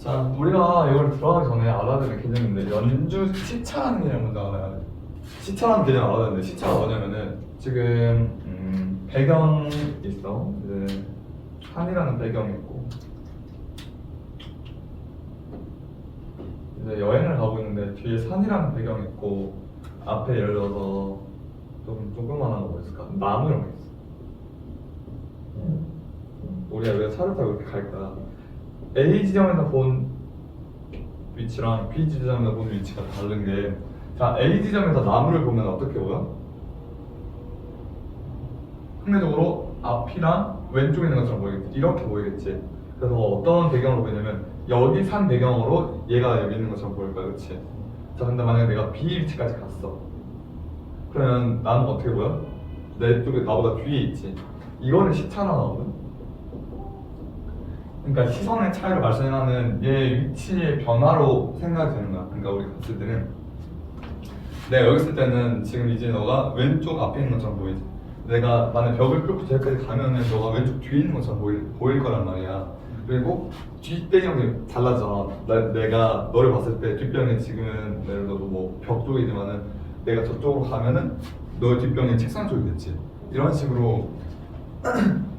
자, 우리가 이걸 들어가기 전에 알아야 되는 개념인데 연주 시차라는 개념 먼저 알아야 돼. 시차라는 개념 알아야 되는데 시차가 뭐냐면은 지금 배경이 있어. 이제 산이라는 배경이 있고 이제 여행을 가고 있는데 뒤에 산이라는 배경이 있고 앞에 예를 들어서 좀 조그만한 거 뭐 있을까? 나무 이런 게 있어. 우리가 왜 차를 타고 이렇게 갈 거야? A 지점에서 본 위치랑 B 지점에서 본 위치가 다른 게, 자, A 지점에서 나무를 보면 어떻게 보여? 상대적으로 앞이랑 왼쪽에 있는 것처럼 보이겠지. 이렇게 보이겠지. 그래서 어떤 배경으로 보이냐면 여기 산 배경으로 얘가 여기 있는 것처럼 보일 거야, 그렇지? 자, 근데 만약에 내가 B 위치까지 갔어. 그러면 나는 어떻게 보여? 내 쪽에 나보다 뒤에 있지. 이거는 시차라고 하거든. 그러니까 시선의 차이를 발생하는 얘 위치의 변화로 생각이 되는 거야. 그러니까 우리 봤을 때는 내가 여기 있을 때는 지금 이제 너가 왼쪽 앞에 있는 것처럼 보이지. 내가 만약 벽을 뚫고 저기까지 가면은 너가 왼쪽 뒤에 있는 것처럼 보일 거란 말이야. 그리고 뒷배경이 달라져. 내가 너를 봤을 때 뒷배경이 지금은 예를 들어서 뭐 벽 쪽이지만은 내가 저쪽으로 가면은 너의 뒷배경이 책상 쪽이겠지. 이런 식으로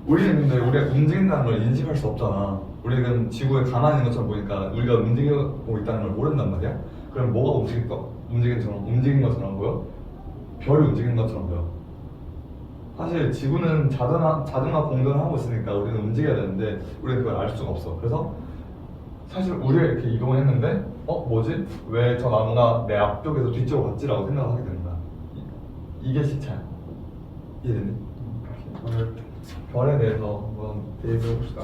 우리는 근데 우리가 움직인다는 걸 인식할 수 없잖아. 우리는 지구에 가만히 있는 것처럼 보니까 우리가 움직이고 있다는 걸 모른단 말이야. 그럼 뭐가 움직인 것처럼 보여? 별이 움직이는 것처럼 보여. 사실 지구는 자전화 공전을 하고 있으니까 우리는 움직여야 되는데 우리는 그걸 알 수가 없어. 그래서 사실 우리가 이렇게 이동을 했는데 뭐지? 왜 저 나무가 내 앞쪽에서 뒤쪽으로 갔지라고 생각하게 되는 거야. 이게 시차야. 이해되니? 오늘 별에 대해서 한번 얘기해 봅시다.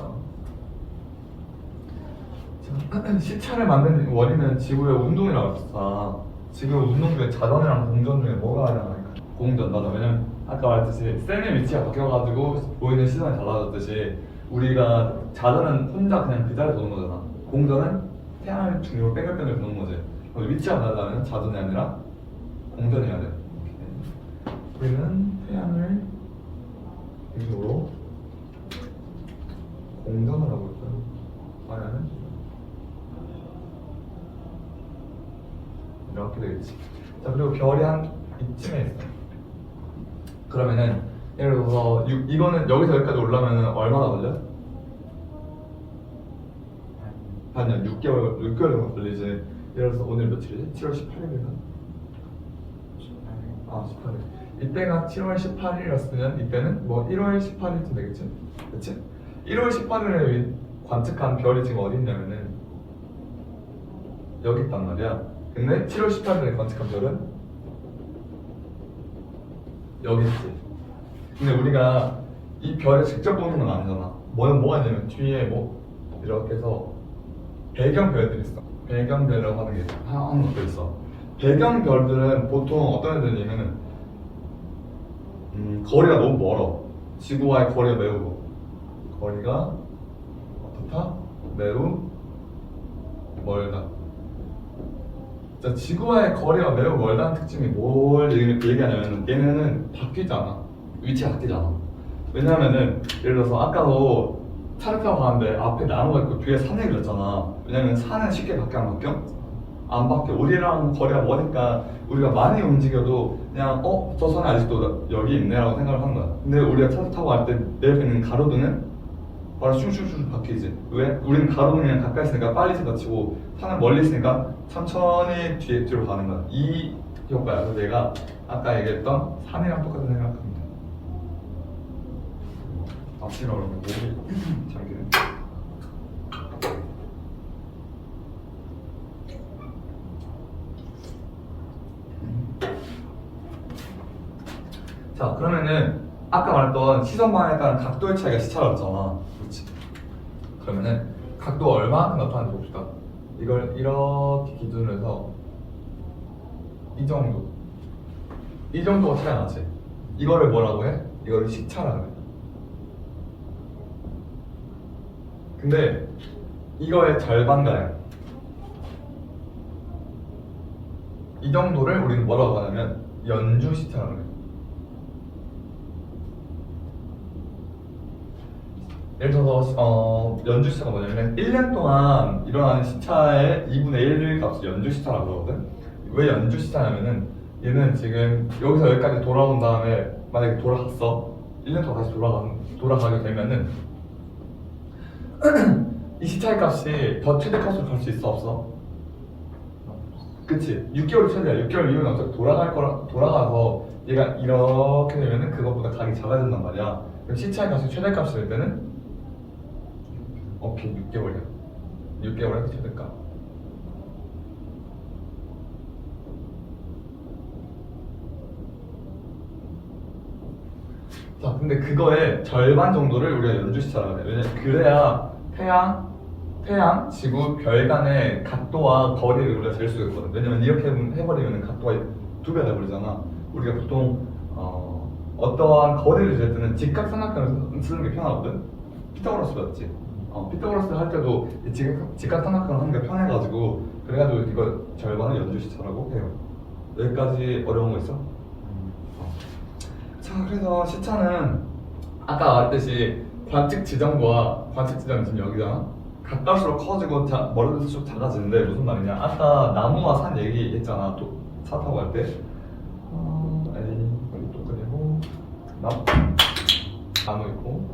시차를 만드는 원인은 지구의 운동이라고 했어. 지구의 운동 중에 자전이랑 공전 중에 뭐가 가장 많을까? 공전, 맞아. 왜냐면 아까 말했듯이 쌤의 위치가 바뀌어가지고 보이는 시선이 달라졌듯이 우리가 자전은 혼자 그냥 그 자리에 도는 거잖아. 공전은 태양을 중심으로 뺑글뺑글 도는 거지. 위치가 다르다면 자전이 아니라 공전이어야 돼. 우리는 태양을 중심으로 공전을 하고 있어요. 아니면 이렇게 되겠지. 자, 그리고 별이 한 이쯤에 있어. 그러면은 예를 들어서 이거는 여기서 여기까지 올라면은 얼마나 걸려? 반년, 6개월 정도 걸리지. 예를 들어서 오늘 며칠이지? 7월 18일인가? 아, 18일. 이때가 7월 18일이었으면 이때는 뭐 1월 18일쯤 되겠지? 그치? 1월 18일에 관측한 별이 지금 어디 있냐면은 여기 있단 말이야. 근데 7월 18일에 관측한 별은 여기 있지. 근데 우리가 이 별을 직접 보는 건 아니잖아. 뭐가 있냐면 뒤에 뭐 이렇게 해서 배경별들이 있어. 배경별이라고 하는 게 하는 것도 있어. 배경별들은 보통 어떤 애들이냐면은 거리가 너무 멀어. 지구와의 거리가 어떻다? 매우 멀다. 자, 지구와의 거리가 매우 멀다는 특징이 뭘 얘기하냐면 얘네는 바뀌잖아. 위치가 바뀌잖아. 왜냐면은 예를 들어서 아까도 차를 타고 가는데 앞에 나무가 있고 뒤에 산이 그렸잖아. 왜냐면 산은 쉽게 바뀌어? 안 바뀌어. 우리랑 거리가 머니까 우리가 많이 움직여도 그냥 저 산이 아직도 여기 있네라고 생각을 하는 거야. 근데 우리가 차를 타고 갈 때 내 옆에 있는 가로등은 바로 슝슝슝 바뀌지. 왜? 우리는 가로등이랑 가까이 있으니까 빨리 지나치고 산은 멀리 있으니까 천천히 뒤로 가는 거야. 이 효과야. 그래서 내가 아까 얘기했던 산이랑 똑같은 생각하면 돼. 앞뒤로 그러면 목이 잠기네. 자, 그러면은 아까 말했던 시선 방향에 따른 각도의 차이가 시차라고 했잖아. 그렇지? 그러면은 각도가 얼마나 나타나는지 봅시다. 이걸 이렇게 기준으로 해서 이 정도가 차이가 나지. 이거를 뭐라고 해? 이거를 시차라고 해. 근데 이거의 절반가량, 이 정도를 우리는 뭐라고 하냐면 연주 시차라고 해. 예를 들어서 연주 시차가 뭐냐면 1년 동안 일어나는 시차의 2분의 1 값을 연주 시차라고 그러거든. 왜 연주 시차냐면은 얘는 지금 여기서 여기까지 돌아온 다음에 만약에 돌아갔어. 1년 동안 다시 돌아가게 되면은 이 시차의 값이 더 최대값으로 갈 수 있어 없어? 그치? 6개월 최대야. 6개월 이후는 어차피 돌아가서 얘가 이렇게 되면은 그것보다 각이 작아진단 말이야. 그럼 시차의 값이 최대값이 될 때는 오케이 6개월이야. 6개월의 최대값. 자, 근데 그거의 절반 정도를 우리가 연주시차라고 해. 왜냐면 그래야 태양, 지구, 별 간의 각도와 거리를 우리가 잴 수가 있거든. 왜냐면 이렇게 해버리면 각도가 2배가 돼버리잖아. 우리가 보통 어떠한 거리를 잴 때는 직각삼각형을 쓰는 게 편하거든. 피타고라스 배웠지? 피타고라스 할 때도 직각삼각형을 하는 게 편해가지고 그래가지고 이거 절반을 연주시차라고 해요. 여기까지 어려운 거 있어? 자, 그래서 시차는 아까 말했듯이 관측 지점과 관측 지점이 지금 여기잖아. 가까울수록 커지고 멀어질수록 작아지는데 무슨 말이냐? 아까 나무와 산 얘기했잖아. 또 차 타고 갈 때. 여기 또 그리고 나무 있고.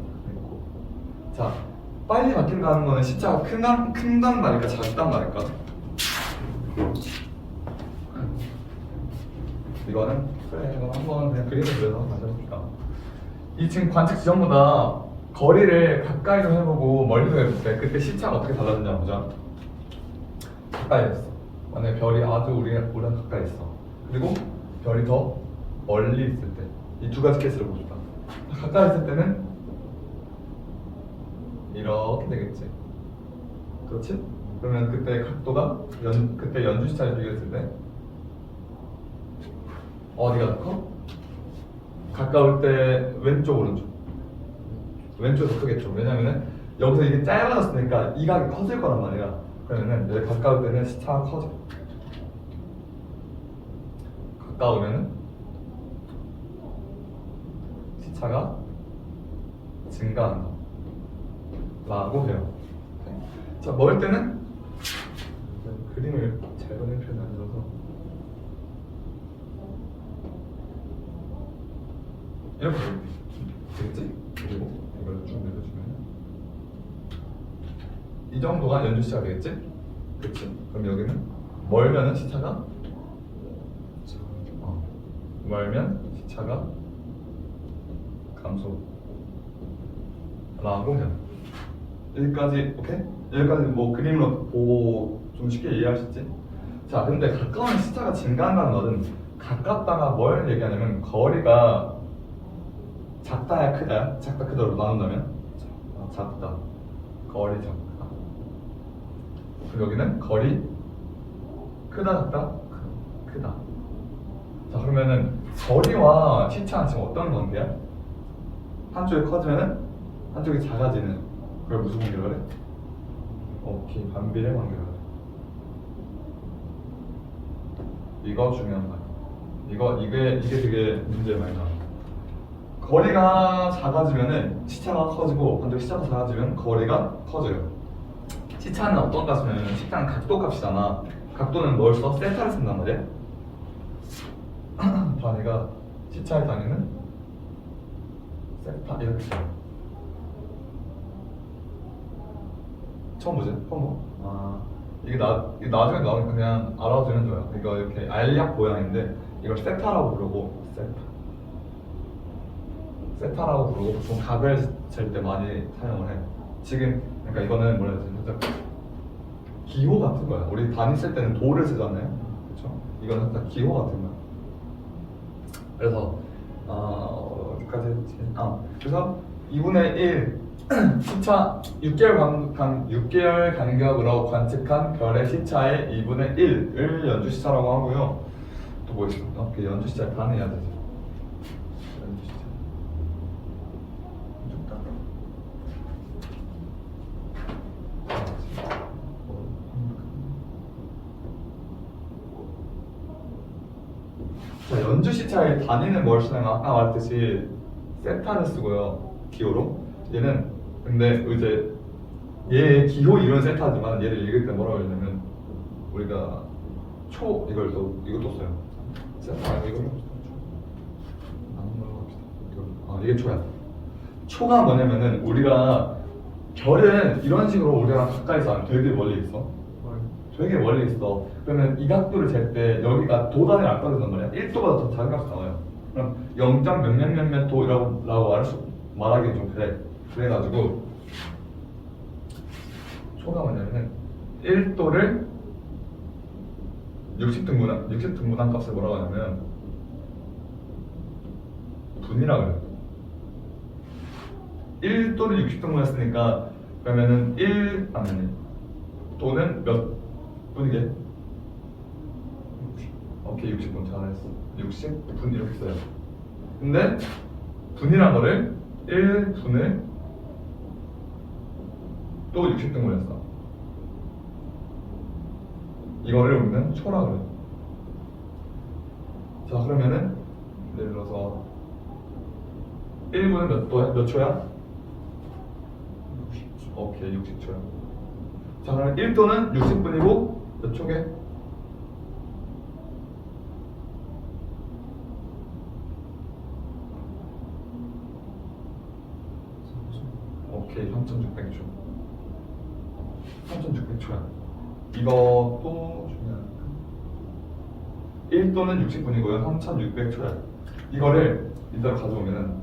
자, 빨리 바뀐다는 거는 시차가 큰단 말일까 작단 말일까? 이거는 그래, 이거 한번 그냥 그림을 그려서 다시 해볼까. 이 지금 관측 지점보다 거리를 가까이서 해보고 멀리서 해볼 때 그때 시차가 어떻게 달라지냐 보자. 가까이 있어. 만약에 별이 아주 우리랑 가까이 있어. 그리고 별이 더 멀리 있을 때 이 두 가지 케이스를 보고 싶다. 가까이 있을 때는 이렇게 되겠지. 그렇지? 그러면 그때 각도가 그때 연주 시차를 비교했을 때 어디가 더 커? 가까울 때 왼쪽 오른쪽. 왼쪽이 더 크겠죠. 왜냐면은 여기서 이게 짧아졌으니까 이 각이 커질 거란 말이야. 그러면은 여기 가까울 때는 시차가 커져. 가까우면은 시차가 증가한다 라고 해요. 자, 멀 때는 그림을 잘 그리는 편이 아니라서 이렇게 되겠지? 그리고 이걸 쭉 내려주면 이 정도가 연주 시차가 되겠지? 그치? 그럼 여기는 멀면은 시차가 멀면 시차가 감소 라고 해요. 여기까지 오케이? 여기까지 뭐 그림으로 보고 좀 쉽게 이해할 수 있지? 자, 근데 가까운 시차가 증가한다는 것은 가깝다가 뭘 얘기하냐면 거리가 작다야 크다야? 작다 크다로 나눈다면 작다, 거리 작다. 그리고 여기는 거리 크다 작다 크다. 자, 그러면은 거리와 시차는 지금 어떤 관계야? 한쪽이 커지면은 한쪽이 작아지는 그걸 무슨 관계라고 그래? 오케이, 반비례 관계라고 그래. 이거 중요한 거야. 이게 되게 문제 많이 나와. 거리가 작아지면은 시차가 커지고 반대로 시차가 작아지면 거리가 커져요. 시차는 어떤 값이냐면 시차는 각도 값이잖아. 각도는 뭘 써? 세타를 쓴단 말이야. 단위가 시차의 단위는 세타 이렇게 써요. 처음 보지? 처음 봐? 이게 나중에 나오니까 그냥 알아두면 좋아요. 이거 이렇게 알약 모양인데 이걸 세타라고 부르고 세타라고 부르고 보통 각을 잴 때 많이 사용을 해. 지금 그러니까 이거는 뭐라 해야 되지? 살짝 기호 같은 거야. 우리 단위 쓸 때는 도를 쓰잖아요. 그렇죠? 이거는 살짝 기호 같은 거야. 그래서 어디까지 했지? 그래서 2분의 1 시차 6개월 간격으로 관측한 별의 시차의 2분의 1을 연주 시차라고 하고요. 또 뭐 있어? 그 연주 시차 단해야 되지. 연주 시차. 자, 연주 시차의 단위는 뭘 쓰냐면 아까 말했듯이 세타를 쓰고요. 기호로. 얘는 근데 이제 얘 기호 이론 세타지만 얘를 읽을 때 뭐라고 하냐면 우리가 이것도 써요. 세타 아니고 이걸로 이게 초야. 초가 뭐냐면은 우리가 별은 이런 식으로 우리랑 가까이서 안 되게 멀리 있어. 되게 멀리 있어. 그러면 이 각도를 잴 때 여기가 도 단위를 안 따진단 말이야. 1도보다 더 작은 값이 나와요. 그럼 0. 몇몇몇몇 도라고 말하기 좀 그래. 그래가지고 초가 뭐냐면은 1도를 60등분한 값을 뭐라고 하냐면 분이라고 해요. 1도를 60등분 했으니까 그러면은 도는 몇 분이게? 오케이 60분 잘했어. 60분 이렇게 써요. 근데 분이란 거를 1분을 또 60등분 했어. 이거를 우리는 초라고 해요. 자 그러면은 예를 들어서 1분은 몇 초야? 60초. 오케이 60초야. 자 그러면 1도는 60분이고 몇 초게? 오케이 3600초. 3600초야. 이것도 중요한 1도는 60분이고요 3600초야. 이거를 이대로 가져오면은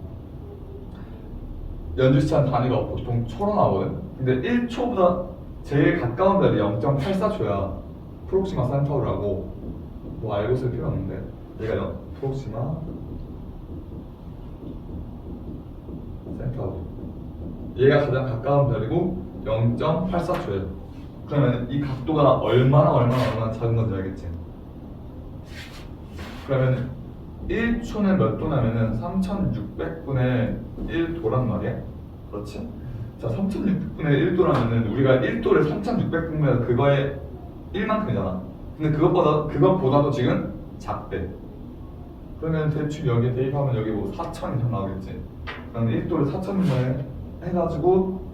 연주시간 단위가 보통 초로 나오거든. 근데 1초보다 제일 가까운 별이 0.84초야. 프록시마 센터루라고. 뭐 알고 쓸 필요 없는데 얘가 프록시마 센터루. 얘가 가장 가까운 별이고 0.84초예요. 그러면 이 각도가 얼마나 작은 건지 알겠지? 그러면 1초는 몇 도냐면은 3600분의 1도란 말이야. 그렇지? 자 3600분의 1도라면은 우리가 1도를 3600분면 그거의 1만큼이잖아. 근데 그것보다도 지금 작대. 그러면 대충 여기에 대입하면 여기 뭐 4000이 더 나오겠지. 그러면 1도를 4000분의 해가지고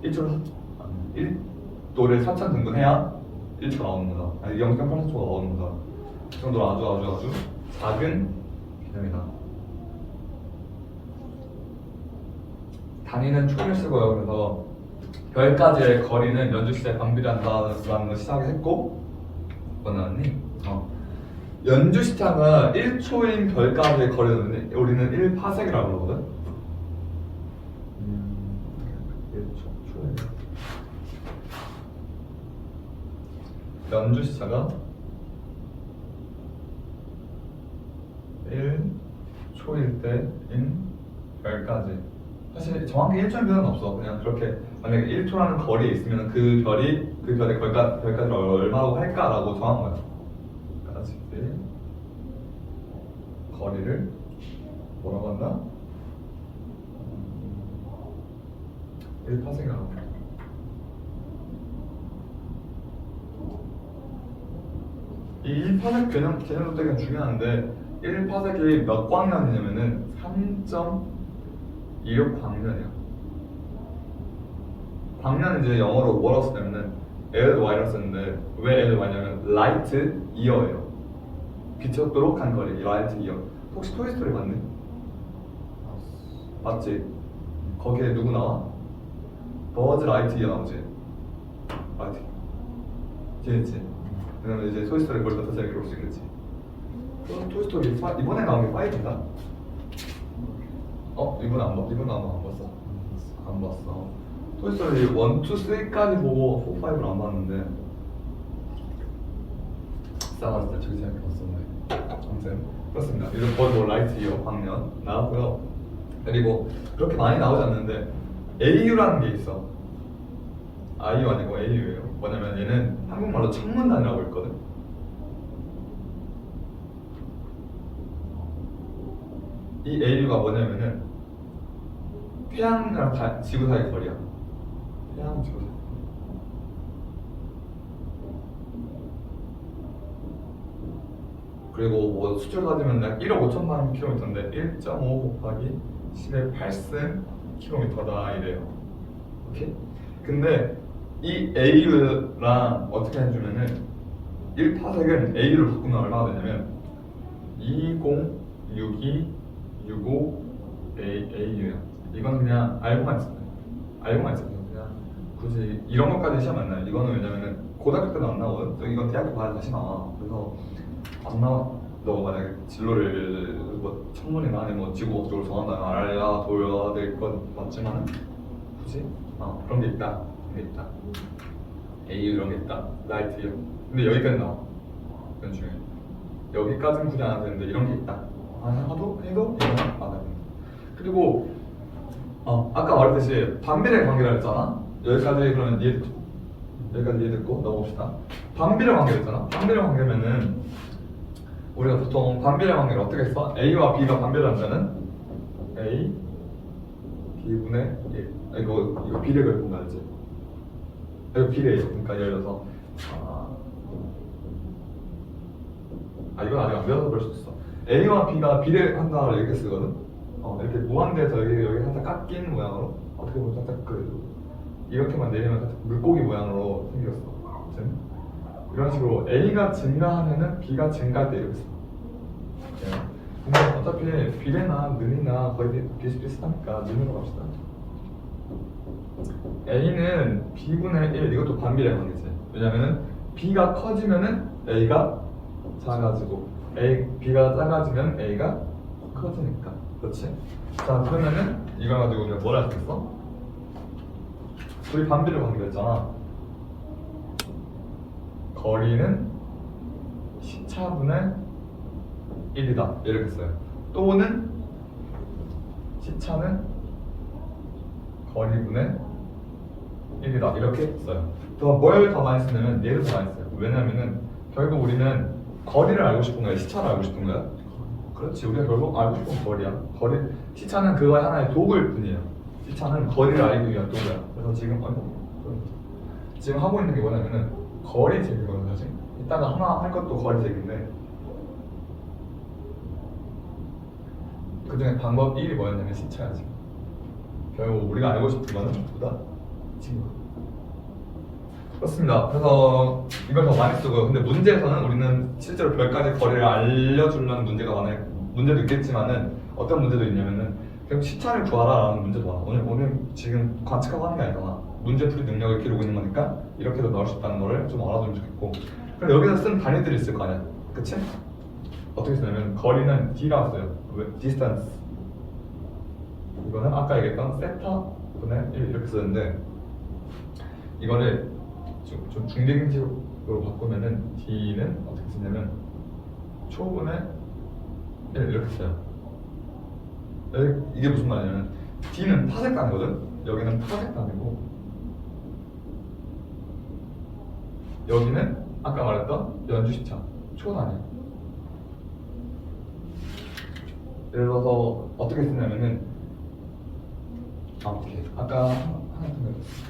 1도를 4000 등분해야 1초가 나오는 거다. 아니 0.84초가 나오는 거다. 그 정도로 아주 작은 개념이다. 단위는 초를 쓰고요. 그래서 별까지의 거리는 연주시대 반비례한다라는 걸 시작했고, 뭐 나왔니? 연주시차가 1초인 별까지의 거리는 우리는 1파섹이라고 그러거든. 1초, 연주시차가 1초일 때인 별까지. 사실 정확히 1초인 별은 없어. 그냥 그렇게 만약에 1초라는 거리에 있으면 그 별의 별까지를 얼마라고 할까라고 정한 거야. 까지의 거리를 뭐라고 한다? 1파섹이라고 해. 이 1파섹 개념도 되게 중요한데 1파섹이 몇 광년이냐면은 3.26 광년이야. 광년 이제 영어로 뭐라고 쓰냐면은 LY라고 쓰는데 왜 LY냐면 light year예요. 빛의 속도로 간 거리, light year. 혹시 토이스토리 봤니? 맞지? 거기에 누구 나와? 버즈 라이트이어 나오지? 맞지? 재밌지? 그러면 이제 토이스토리 볼 때 더 재밌게 볼 수 있겠지. 토이스토리 이번에 나온 게 5인가? 이번 아마 안 봤어? 안 봤어. 토이스토리 1, 2, 3까지 보고 4, 5를 안 봤는데 싸웠을 때 되게 재밌게 봤었는데 아무튼 그렇습니다. 이런 버즈 라이트이어 광년 나왔고요. 그리고 그렇게 많이 나오지 않는데 AU라는 게 있어. IU 아니고 AU예요. 뭐냐면 얘는 한국말로 천문단이라고 있거든. 이 AU가 뭐냐면은 태양이랑 지구 사이 거리야. 태양 지구 사이. 그리고 뭐 수출 가지면 약 1억 5천만 킬로미터인데 1.5 곱하기 10의 8승 킬로미터다 이래요. 오케이? 근데 이 A랑 어떻게 해주면은 1파색은 A로 바꾸면 얼마가 되냐면 2062 65 A예요. 이건 그냥 알고만 있어요. 알고만 있어요. 그냥 굳이 이런 것까지 시험 안 나요. 이거는 왜냐면은 고등학교 때도 안 나오거든. 이건 대학교 가야 다시 나와. 그래서 안 나와. 너가 만약에 진로를 뭐 청문이나 아니면 뭐 지구과학적으로 정한다면 알아야 도여야 될 건 맞지만 굳이 그런 게 있다. 그런 게 있다. A 이런 게 있다. 라이트 이런. 근데 여기까지 나와. 그건 중요해. 여기까지는 굳이 안 해도 되는데 이런 게 있다. 해도 이거는 안 해도 된다. 그리고 아까 말했듯이 반비례 관계라 했잖아. 여기까지 그러면 이해됐죠? 여기까지 이해됐고 넘어봅시다. 반비례 관계를 했잖아. 반비례 관계면은 우리가 보통 반비례 관계를 어떻게 써? A와 B가 반비례하면은 A B분의 1. 이거 비례를 보면 알지? 이거 비례예요. 그러니까 예를 들어서 이건 아직 안 배워서 그럴 수도 있어. A와 B가 비례한다 이렇게 쓰거든. 이렇게 무한대에서 여기 살짝 깎인 모양으로 어떻게 보면 살짝 이렇게만 내리면 살짝 물고기 모양으로 생겼어. 이런 식으로 A가 증가하면은 B가 증가할 때 이렇게 써. 근데 어차피 비례나 는이나 거의 비슷비슷하니까 는으로 갑시다. A는 B분의 1 이것도 반비례 관계지. 왜냐면은 B가 커지면은 A가 작아지고 B가 작아지면 A가 커지니까. 그렇지? 자 그러면은 이걸 가지고 우리가 뭘 할 수 있어? 둘이 반비례 관계였잖아. 거리는 시차분의 1이다 이렇게 써요. 또는 시차는 거리분의 1이다 이렇게 써요. 뭘 더 많이 쓰냐면 얘를 더 많이 써요. 왜냐면은 결국 우리는 거리를 알고 싶은 거야, 시차를 알고 싶은 거야? 그렇지, 우리가 결국 알고 싶은 거리야. 시차는 그거의 하나의 도구일 뿐이에요. 시차는 거리를 알기 위한 도구야. 그래서 지금 하고 있는 게 뭐냐면은 거리 재기거든요. 사실 이따가 하나 할 것도 거리 재기인데 그 중에 방법 1이 뭐였냐면 시차야. 지금 결국 우리가 알고 싶은 거는 보다 친구. 그렇습니다. 그래서 이걸 더 많이 쓰고, 근데 문제에서는 우리는 실제로 별까지 거리를 알려주려는 문제가 많아요. 문제도 있겠지만은 어떤 문제도 있냐면은 결국 시차를 구하라라는 문제도 많아. 오늘 지금 관측하고 하는 게 아니잖아. 문제풀이 능력을 기르고 있는 거니까 이렇게도 나올 수 있다는 거를 좀 알아두면 좋겠고. 그럼 여기서 쓴 단위들이 있을 거 아니야. 그치? 어떻게 쓰냐면 거리는 D라고 써요. distance. 이거는 아까 얘기했던 세타분의 1 이렇게 쓰는데 이거를 좀 중대경식으로 바꾸면은 D는 어떻게 쓰냐면 초분의 1 이렇게 써요. 이게 무슨 말이냐면 D는 파색 단위거든. 여기는 파색 단위고 여기는 아까 말했던 연주시차 초 단위. 예를 들어서 어떻게 쓰냐면은 오케이. 아까 하나 생각했어.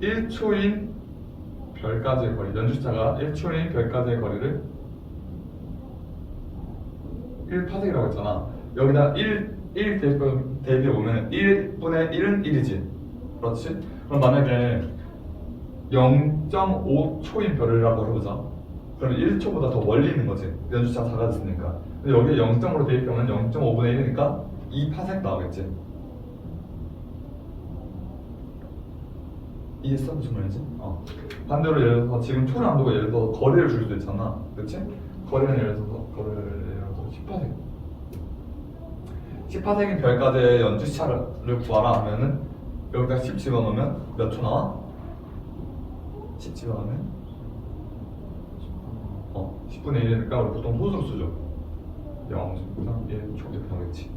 1초인 별까지의 거리, 연주차가 1초인 별까지의 거리를 1파색이라고 했잖아. 여기다 1 대입해 보면 1분의 1은 1이지. 그렇지? 그럼 만약에 0.5초인 별이라고 해보자. 그러면 1초보다 더 멀리 있는 거지. 연주차가 작아졌으니까. 근데 여기에 0점으로 대입하면 0.5분의 1이니까 2파색 나오겠지. 이해했어? 무슨 말인지? 반대로 예를 들어서 지금 초를 안 두고 예를 들어서 거리를 줄 수도 있잖아. 그렇지? 거리는 예를 들어서 10파색. 10파색인 별까지의 연주시차를 구하라 하면은 여기다 10 집어넣으면 몇 초 나와? 10 집어넣으면 10분의 1이니까 우리 보통 소수로 쓰죠. 0.3 1초 이렇게 나오겠지.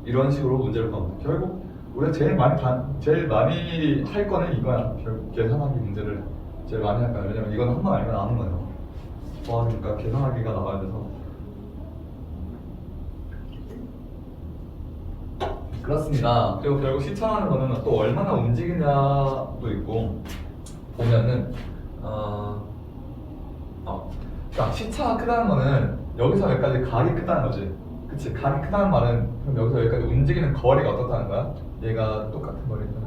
이런 식으로 문제를 푸는. 결국 우리가 제일 많이 할 거는 이거야. 결국 계산하기 문제를 제일 많이 할 거야. 왜냐면 이건 한 번 알면 아는 거예요. 더하니까 계산하기가 나와야 돼서. 그렇습니다. 그리고 결국 시차라는 거는 또 얼마나 움직이냐도 있고 보면은 그러니까 시차가 크다는 거는 여기서 여기까지 각이 크다는 거지. 그치. 간이 크다는 말은 그럼 여기서 여기까지 움직이는 거리가 어떻다는 거야? 얘가 똑같은 거리잖아.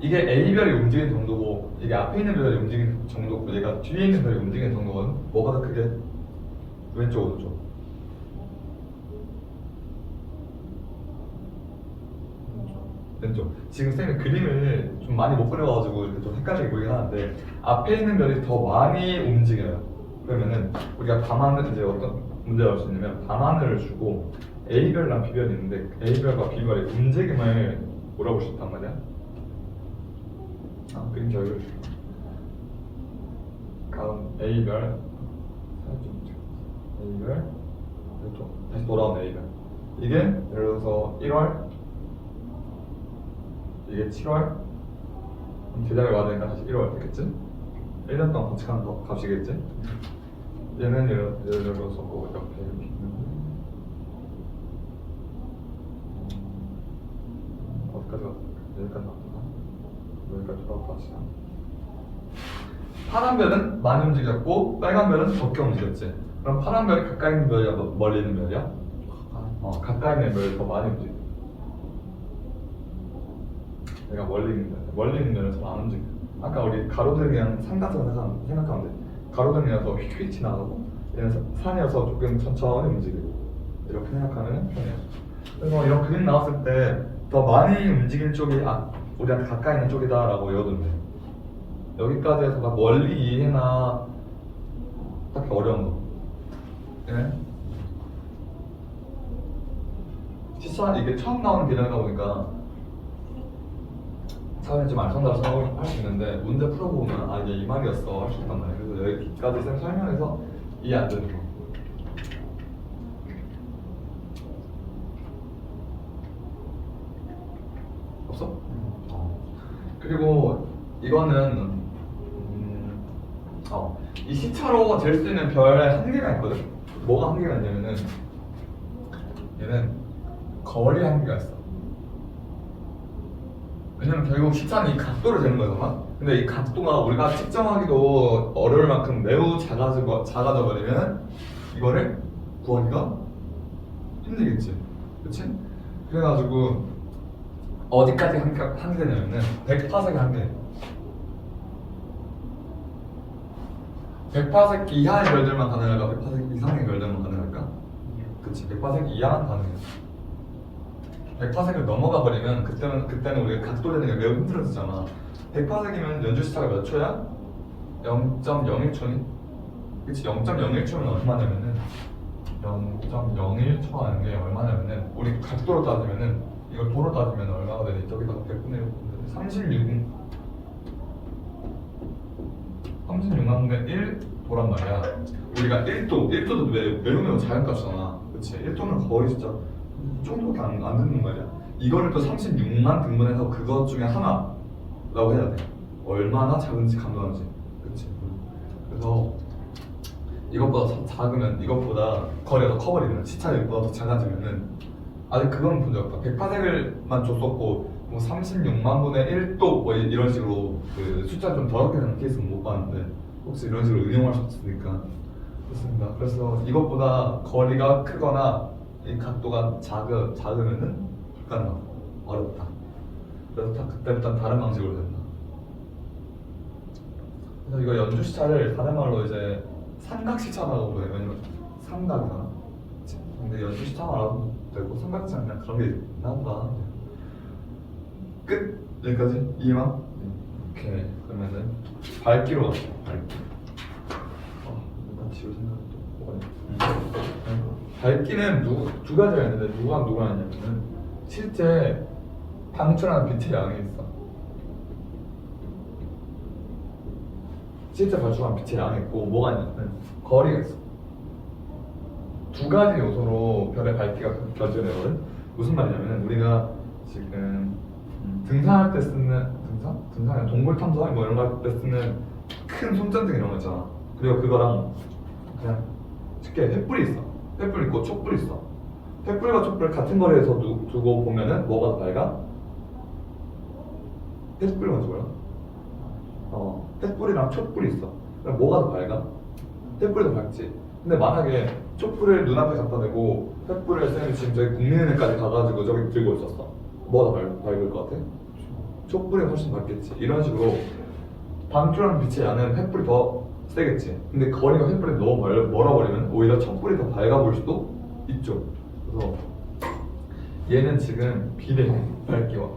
이게 A별이 움직이는 정도고 이게 앞에 있는 별이 움직이는 정도고 얘가 뒤에 있는 별이 움직이는 정도거든. 뭐가 더 크게? 왼쪽 오른쪽? 왼쪽. 지금 쌤이 그림을 좀 많이 못 그려가지고 이렇게 좀 헷갈리게 보이긴 하는데 앞에 있는 별이 더 많이 움직여요. 그러면은 우리가 밤하늘 이제 어떤 문제가 올 수 있냐면 밤하늘을 주고 A별이랑 B별이 있는데 A별과 B별의 움직임을 물어볼 수 있단 말이야. 그림 결을 줄까? 다음 A별 A별 이쪽 다시 돌아온 A별 이게 예를 들어서 1월 이게 7월 제자리에 와야 되니까 다시 1월 되겠지? 1년 동안 같이 가는 값이겠지? 얘는 예를 들어서 뭐 옆에 이렇게 있는데 어디까지 갔다? 여기까지 갔구나. 여기까지 돌아왔다 시작. 파란 별은 많이 움직였고 빨간 별은 적게 움직였지. 그럼 파란 별이 가까이 있는 별이야 멀리 있는 별이야? 가까이 있는 별이 더 많이 움직여. 내가 멀리 있는 별, 멀리 있는 별은 더 안 움직여. 아까 우리 가로등이랑 산 같은 거 생각하면 돼. 가로등이어서 휙휙 지나가고 얘는 산이어서 조금 천천히 움직이고 이렇게 생각하면 편해요. 그래서 이런 그림 나왔을 때 더 많이 움직일 쪽이 우리한테 가까이 있는 쪽이다 라고 외워두면 돼. 여기까지 해서 막 원리 이해나 딱히 어려운 거. 네? 진짜 이게 처음 나오는 개념이다 보니까 처음에 좀 알쏭달쏭 할 수 있는데 문제 풀어보면 이게 이 말이었어 할 수 있단 말이야. 그래서 여기까지 쌤 설명해서 이해 안 되는 거. 없어? 그리고 이거는 이 시차로 잴 수 있는 별의 한계가 있거든? 뭐가 한계가 있냐면은 얘는 거리 한계가 있어. 왜냐면 결국 시차는 이 각도를 재는 거잖아? 근데 이 각도가 우리가 측정하기도 어려울 만큼 매우 작아져 버리면 이거를 구하기가 힘들겠지. 그치? 그래가지고 어디까지 한계냐면은 100파섹의 한계. 100파섹 이하의 별들만 가능할까? 100파섹 이상의 별들만 가능할까? 그치, 100파섹 이하는 가능해. 100파섹을 넘어가 버리면 그때는 우리가 각도 재는 게 매우 힘들어지잖아. 100파섹이면 연주 시차가 몇 초야? 0.01초니? 그치, 0.01초면 얼마냐면은 0.01초라는 게 얼마냐면은 우리 각도로 따지면은 이걸 도로 따지면 얼마가 되니? 저기다가 100분의 1 36만 분의 1 도란 말이야. 우리가 1도도 매우 작은 값이잖아. 그치? 1도는 거의 진짜 이 정도밖에 안 듣는 말이야. 이거를 또 36만 등분해서 그것 중에 하나라고 해야 돼. 얼마나 작은지 감도하는지. 그치? 그래서 이것보다 작으면 이것보다 거리가 더 커버리면 시차가 이것보다 더 작아지면은 아직 그건 문제 없다. 100파섹을만 줬었고 뭐 36만 분의 1도 뭐 이런 식으로 그 숫자 좀 더럽게 되는 케이스는 못 봤는데 혹시 이런 식으로 응용할 수 있으니까 그렇습니다. 그래서 이것보다 거리가 크거나 이 각도가 작으면은 불가능하다. 어렵다. 그래서 그때부터는 다른 방식으로 된다. 그래서 이거 연주 시차를 다른 말로 이제 삼각 시차라고 불러요. 왜냐면 삼각이잖아. 근데 연주 시차만 알아도 되고 삼각시차 그냥 그런 게 있나 보다. 끝? 여기까지? 이해만? 오케이. 그러면은 밝기로 가자. 밝기. 일단 지울 생각은 또 뭐가 있나? 밝기는 두 가지가 있는데 누가 있냐면은 실제 방출하는 빛의 양이 있어. 실제 발출하는 빛의 양이 있고 뭐가 있냐면 거리가 있어. 두 가지 요소로 별의 밝기가 결정되거든. 무슨 말이냐면 우리가 지금 등산할 때 쓰는 등산이 동굴 탐사 뭐 이런 거 할 때 쓰는 큰 손전등 이런 거 있잖아. 그리고 그거랑 그냥 쉽게 횃불이 있어. 횃불 있고 촛불 있어. 횃불과 촛불 같은 거리에서 두고 보면은 뭐가 더 밝아? 횃불이 먼저 몰라? 횃불이랑 촛불이 있어. 그럼 뭐가 더 밝아? 횃불이 더 밝지. 근데 만약에 촛불을 눈앞에 갖다 대고 횃불을 쌤이 지금 저기 국민은행까지 가가지고 저기 들고 있었어. 뭐가 더 밝을 것 같아? 촛불이 훨씬 밝겠지. 이런 식으로 방출하는 빛의 양은 횃불이 더 세겠지. 근데 거리가 횃불이 너무 멀어버리면 오히려 촛불이 더 밝아 보일 수도 있죠. 그래서 얘는 지금 비례해, 밝기와.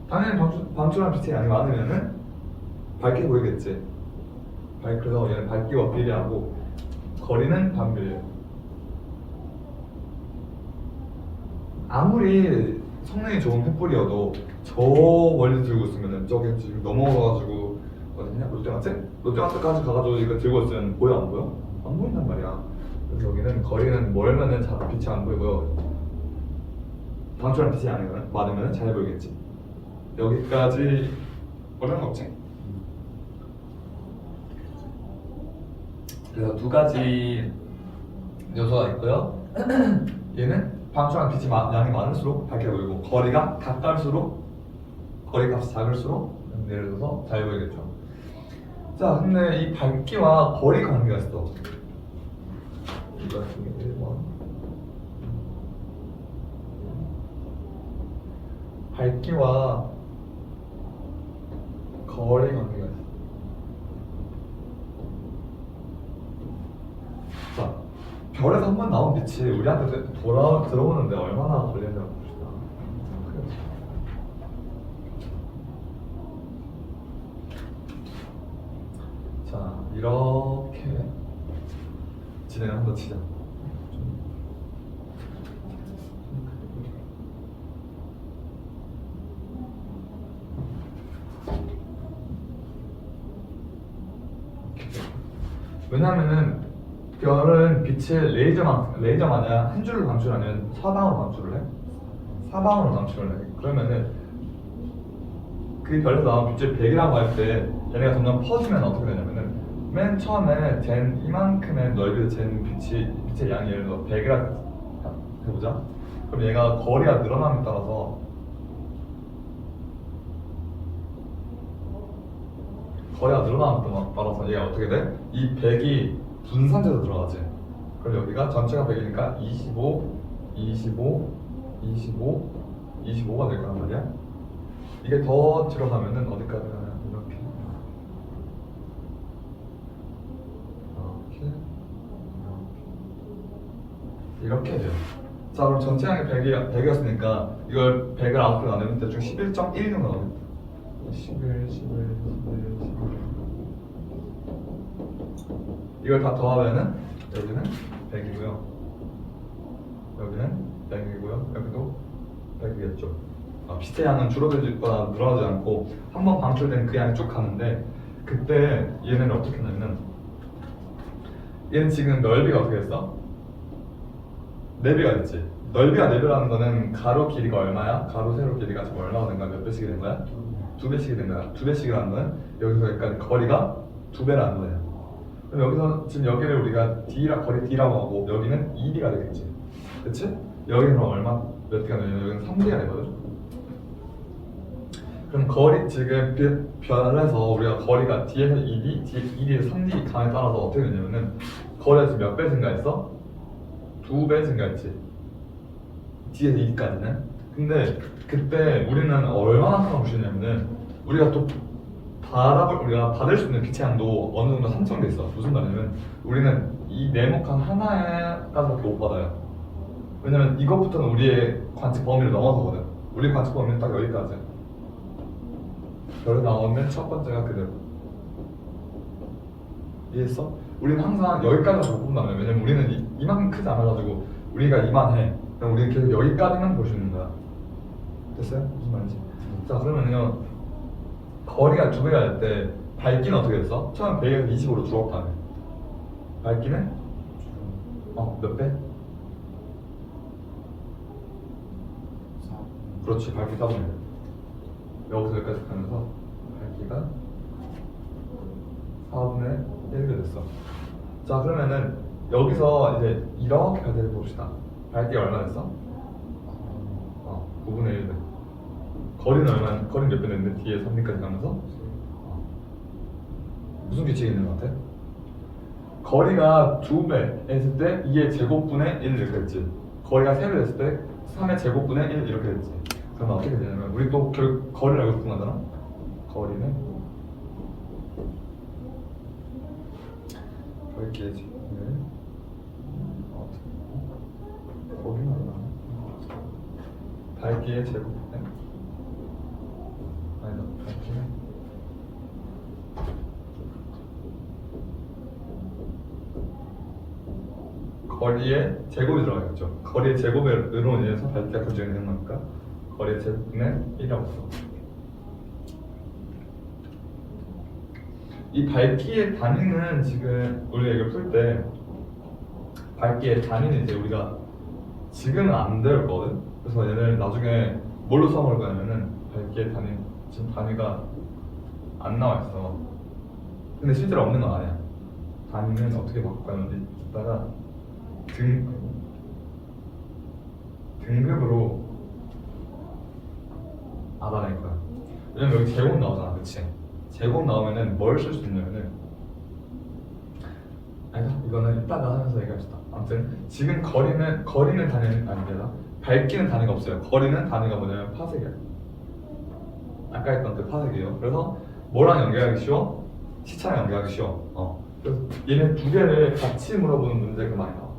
당연히 방출하는 빛의 양이 많으면은 밝게 보이겠지. 그래서 얘는 밝기와 비례하고 거리는 반비례. 아무리 성능이 좋은 횃불이어도 저 멀리 들고 있으면은 저기 지금 넘어가가지고 어딨냐? 롯데마트까지 가가지고 이거 들고 있으면 보여 안 보여? 안 보인단 말이야. 그래서 여기는 거리는 멀면은 잘 빛이 안 보이고요. 방출한 빛이 아니면 많으면 잘 보이겠지. 여기까지 어려운 거 없지? 그래서 두 가지 요소가 있고요. 얘는 방출한 빛이 양이 많을수록 밝게 보이고 거리가 가까울수록 거리 값이 작을수록 예를 들어서 잘 보이겠죠. 자, 근데 이 밝기와 거리 관계가 있어. 이거 1번. 밝기와 거리 관계가 있어. 자, 별에서 한 번 나온 빛이 우리한테 들어오는데 얼마나 걸리는지 봅시다. 자, 이렇게 진행을 한번 치자. 왜냐면은 별은 빛을 레이저 마냥 한 줄로 방출하면 사방으로 방출을 해. 사방으로 방출을 해. 그러면은 그 별에서 나온 빛을 100이라고 할 때 얘네가 점점 퍼지면 어떻게 되냐면은 맨 처음에 잰 이만큼의 넓이로 잰 빛의 양이 예를 들어 100이라 해보자. 그럼 얘가 거리가 늘어남에 따라서 얘가 어떻게 돼? 이 100이 분산돼서 들어가지. 그럼 여기가 전체가 100이니까 25, 25, 25, 25가 될 거란 말이야. 이게 더 들어가면은 어디까지 가냐? 이렇게 돼요. 자, 그럼 전체 양이 100이었으니까 이걸 100을 앞으로 나누면 대충 11.1 정도 나오겠다. 11. 이걸 다 더하면은 여기는 100이고요. 여기는 100이고요. 여기도 100이겠죠. 빛의 양은 줄어들거나 늘어나지 않고 한 번 방출된 그 양이 쭉 가는데 그때 얘네를 어떻게 하냐면 얘는 지금 넓이가 어떻게 됐어? 4배가 됐지. 넓이가 4배라는 거는 가로 길이가 얼마야? 가로 세로 길이가 지금 얼마가 된 거야? 몇 배씩이 된 거야? 2배씩이 된 거야. 2배씩이라는 거는 여기서 여기까지 거리가 2배라는 거예요. 그럼 여기서 지금 여기를 우리가 거리 D라고 하고 여기는 2D가 되겠지. 그치? 여기는 그럼 얼마? 몇 D가 되냐면 여기는 3D가 되거든. 그럼 거리 지금 변해서 우리가 거리가 D에서 2D, 2D에서 3D 감에 따라서 어떻게 되냐면은 거리가 지금 몇 배 증가했어? 2배 증가했지. D에서 2D까지는. 근데 그때 우리는 얼마나 큰 무시냐면은 우리가 받을 수 있는 빛의 양도 어느 정도 한정돼 있어. 무슨 말이냐면 우리는 이 네모칸 하나에까지밖에 못 받아요. 왜냐면 이것부터는 우리의 관측 범위를 넘어서거든. 우리 관측 범위는 딱 여기까지. 별에 나오면 첫 번째가 그대로. 이해했어? 우리는 항상 여기까지만 못 본단 말이야. 왜냐면 우리는 이만큼 크지 않아가지고 우리가 이만해. 그럼 우리는 계속 여기까지만 볼 수 있는 거야. 됐어요? 무슨 말인지? 자, 그러면요 거리가 2배가 될 때 밝기는 어떻게 됐어? 처음 100에서 25로 줄었다며. 밝기는? 몇 배? 그렇지, 밝기 4분의 1. 여기서 여기까지 가면서 밝기가 4분의 1이 됐어. 자, 그러면은 여기서 이제 이렇게 가지고 봅시다. 밝기가 얼마 됐어? 9분의 1 돼. 거리는 몇 배 됐는데 뒤에 3D까지 가면서 무슨 규칙이 있는 것 같아? 거리가 2배 했을 때 2의 제곱분의 1 이렇게 됐지. 거리가 3배 됐을 때 3의 제곱분의 1 이렇게 됐지. 그러면 어떻게 되냐면 우리 또 거리를 알고 싶은 거잖아. 거리는 밝기의 제곱분의 거리는 얼마나? 밝기의 제곱분의 아니다. 밝기는 거리의 제곱이 들어가겠죠. 거리의 제곱으로 인해서 밝기가 결정이 되는 거니까 거리의 제곱분의 1이라고 써. 이 밝기의 단위는 지금 우리가 이걸 풀 때 밝기의 단위는 이제 우리가 지금은 안 배웠거든. 그래서 얘를 나중에 뭘로 써먹을 거냐면은 밝기의 단위 지금 단위가 안 나와 있어. 근데 실제로 없는 건 아니야. 단위는 어떻게 바꾸는지 이따가 등급으로 알아낼 거야. 왜냐면 여기 제곱 나오잖아, 그치? 제곱 나오면은 뭘 쓸 수 있냐면은 아니다, 이거는 이따가 하면서 얘기합시다. 아무튼 지금 거리는 단위는 아니잖아. 밝기는 단위가 없어요. 거리는 단위가 뭐냐면 파섹이야. 아까 했던 그 파섹이에요. 그래서 뭐랑 연결하기 쉬워? 시차랑 연결하기 쉬워. 그래서 얘네 두 개를 같이 물어보는 문제가 많이 나와.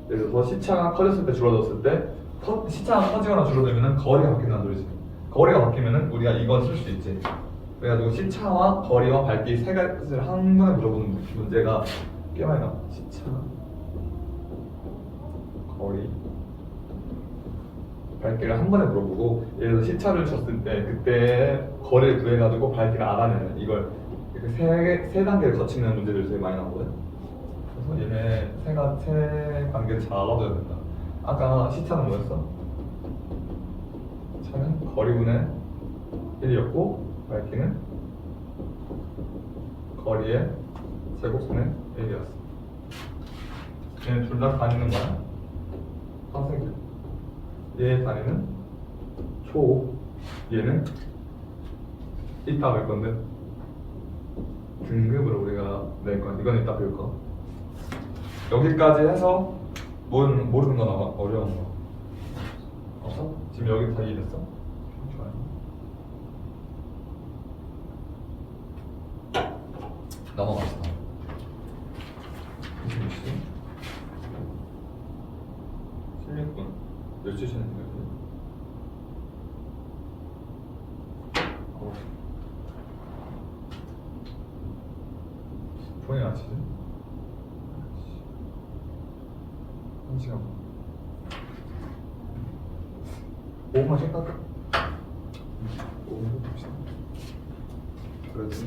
예를 들어서 시차가 커졌을 때 줄어들었을 때 시차가 커지거나 줄어들면 거리가 바뀐다는 소리지. 거리가 바뀌면 우리가 이건 쓸 수 있지. 그래가지고 시차와 거리와 밝기 세 가지를 한 번에 물어보는 문제가 꽤 많이 나와. 시차, 거리, 밝기를 한 번에 물어보고, 예를 들어서 시차를 줬을 때 그때 거리를 구해가지고 밝기를 알아내는 이걸 이렇게 세 단계를 거치는 문제들이 되게 많이 나오거든. 그래서 얘네 세 단계를 잘 알아둬야 된다. 아까 시차는 뭐였어? 차는 거리분의 1이었고 밝기는 거리의 제곱분의 1이었어. 얘는 둘 다 다니는 거야. 파세기. 얘의 단위는 초. 얘는 이따 볼 건데 등급으로 우리가 낼 거야. 이건 이따 배울 거. 여기까지 해서 모르는 건 어려운 거 없어? 지금 여기 다 이해됐어? 좋아요. 넘어갑시다. 무슨 시? 16분. 몇 시 쉬는 거야? 본인 아치지? 1시간 5분만 쉬었다. 5분 봅시다. 그래서